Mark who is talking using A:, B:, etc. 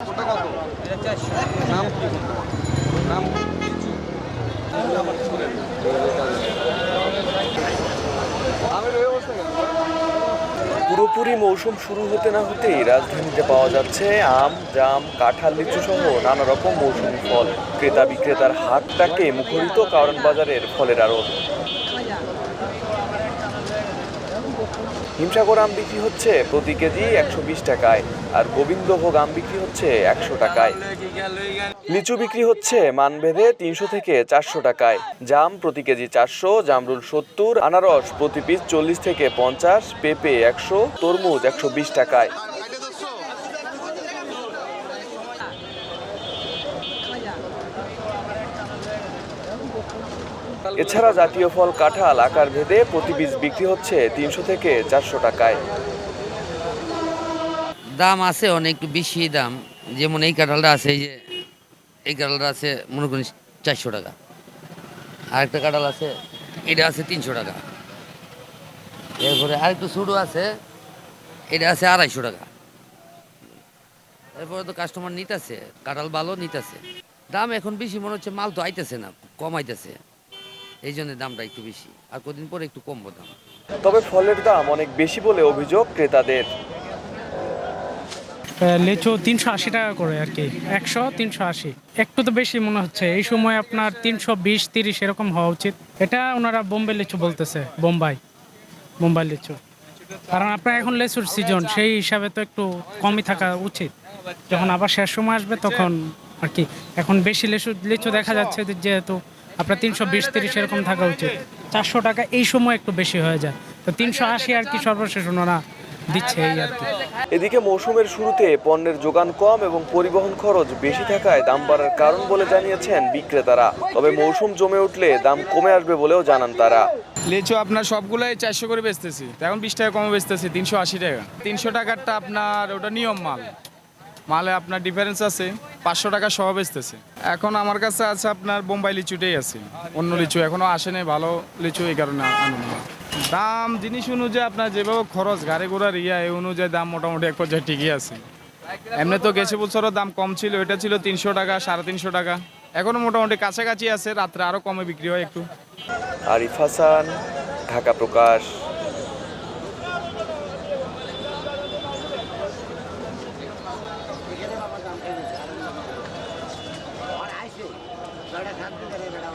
A: কোনটা কত? নাম কি? নাম লিচু। আমের এই অবস্থা কেন?
B: পুরোপুরি মৌসুম শুরু হতে না হতেই রাজধানীতে পাওয়া যাচ্ছে আম, জাম, কাঁঠাল, লিচু সহ নানা রকম মৌসুমী ফল। ক্রেতা বিক্রেতার হাটটাকে মুখরিত কারণ বাজারের ফলের আড়ত। হিমসাগর আম বিক্রি হচ্ছে প্রতি কেজি 120 টাকায়, আর গোবিন্দভোগ আম বিক্রি হচ্ছে 100 টাকায়। লিচু বিক্রি হচ্ছে মানভেদে 300 থেকে 400 টাকায়। জাম প্রতি কেজি 400, জামরুল 70, আনারস প্রতি পিস 40 থেকে 50, পেঁপে 100, তরমুজ 120 টাকায়। এছাড়া জাতীয় ফল কাঁঠাল আকার ভেদে প্রতি পিস বিক্রি হচ্ছে 300 থেকে 400 টাকায়।
C: দাম আছে অনেক একটু বেশি দাম, যেমন এই কাঁঠালটা আছে, এই কাঁঠালটা আছে মনে করেন 400 টাকা। আরেকটা কাঁঠাল আছে, এটা আছে 300 টাকা। এরপরে আরেকটু ছোটো আছে, এটা আছে 250 টাকা। এরপরে তো কাস্টমার নিতেছে, কাঁঠাল ভালো নিতেছে। দাম এখন বেশি মনে হচ্ছে, মাল তো আইতেছে না, কম আইতেছে, এই জন্য দামটা একটু বেশি। আর কদিন পরে একটু কমবো দাম।
B: তবে ফলের দাম অনেক বেশি বলে অভিযোগ ক্রেতাদের।
D: লিচু 380 টাকা করে আর কি, 100 380, একটু তো বেশি মনে হচ্ছে। এই সময় আপনার 320-30 এরকম হওয়া উচিত। এটা ওনারা বোম্বে লিচু বলতেছে, বোম্বাই লিচু। কারণ আপনার এখন লিচুর সিজন, সেই হিসাবে তো একটু কমই থাকা উচিত। যখন আবার শেষ সময় আসবে তখন আর কি। এখন বেশি লিচু দেখা যাচ্ছে যেহেতু আপনার 320-30 এরকম থাকা উচিত। 400 টাকা এই সময় একটু বেশি হয়ে যায়, তো 380 আর কি সর্বশেষ ওনারা দিচ্ছে এই আর কি।
B: এদিকে মৌসুমের শুরুতে পণ্যের যোগান কম এবং পরিবহন খরচ বেশি থাকায় দাম বাড়ার কারণ বলে জানিয়েছেন বিক্রেতারা। তবে মৌসুম জমে উঠলে দাম কমে আসবে বলেও জানান তারা।
E: লিচু আপনার সবগুলাই 400 করে বেচতেছি, এখন 20 টাকা কমে বেচতেছি, 380 টাকা। 300 টাকারটা আপনার ওটা নিয়ম মালে আপনার ডিফারেন্স আছে, 500 টাকা সহ বেচতেছে। এখন আমার কাছে আছে আপনার বোম্বাই লিচুটাই আছে, অন্য লিচু এখনো আসেনি ভালো লিচু, এই কারণে আনুন। দাম জিনিস অনুযায়ী আপনার যেভাবে খরচ গাড়ি ঘোড়ার এই অনুযায়ী দাম মোটামুটি এক পর্যায়ে ঠিকই আছে। এমনি তো গেছে বছরও দাম কম ছিল, এটা ছিল 300 টাকা 350 টাকা, এখনো মোটামুটি কাছাকাছি আছে, রাত্রে আরো কমে বিক্রি হয় একটু।
B: আরিফ হাসান, ঢাকা প্রকাশ।
F: আর আইছে, 6টা 7 দিন ধরে বেটা